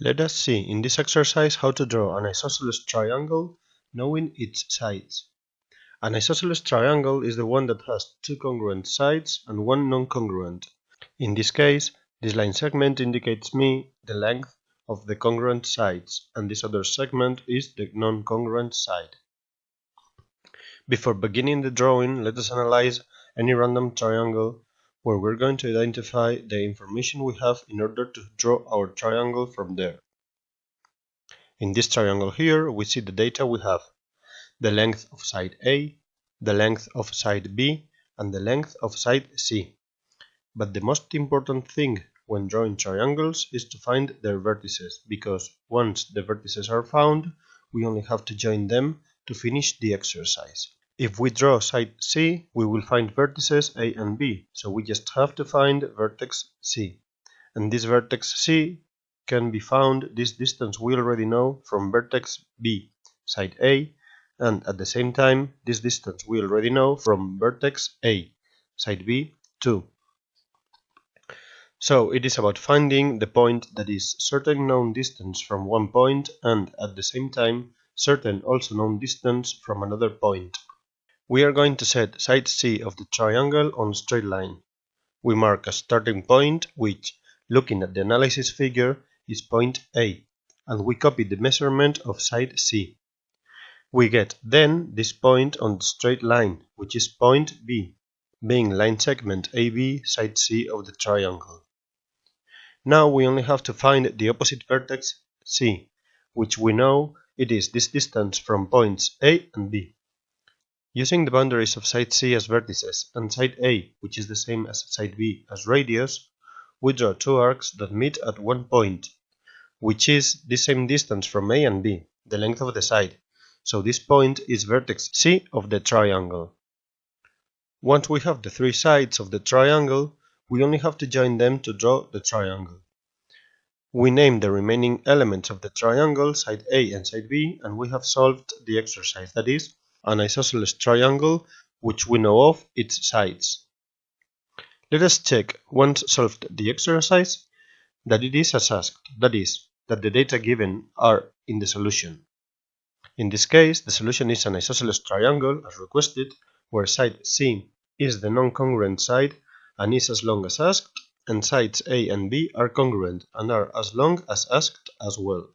Let us see in this exercise how to draw an isosceles triangle knowing its sides. An isosceles triangle is the one that has two congruent sides and one non-congruent. In this case, this line segment indicates me the length of the congruent sides, and this other segment is the non-congruent side. Before beginning the drawing, let us analyze any random triangle where we're going to identify the information we have in order to draw our triangle from there. In this triangle here, we see the data we have: the length of side A, the length of side B, and the length of side C. But the most important thing when drawing triangles is to find their vertices, because once the vertices are found, we only have to join them to finish the exercise. If we draw side C, we will find vertices A and B, so we just have to find vertex C. And this vertex C can be found, this distance we already know, from vertex B, side A, and at the same time, this distance we already know from vertex A, side B, too. So it is about finding the point that is certain known distance from one point and at the same time certain also known distance from another point. We are going to set side C of the triangle on a straight line. We mark a starting point which, looking at the analysis figure, is point A, and we copy the measurement of side C. We get then this point on the straight line, which is point B, being line segment AB side C of the triangle. Now we only have to find the opposite vertex C, which we know it is this distance from points A and B. Using the boundaries of side C as vertices and side A, which is the same as side B, as radius, we draw two arcs that meet at one point, which is the same distance from A and B, the length of the side, so this point is vertex C of the triangle. Once we have the three sides of the triangle, we only have to join them to draw the triangle. We name the remaining elements of the triangle side A and side B, and we have solved the exercise, that is, an isosceles triangle which we know of its sides. Let us check, once solved the exercise, that it is as asked, that is, that the data given are in the solution. In this case, the solution is an isosceles triangle, as requested, where side C is the non-congruent side and is as long as asked, and sides A and B are congruent and are as long as asked as well.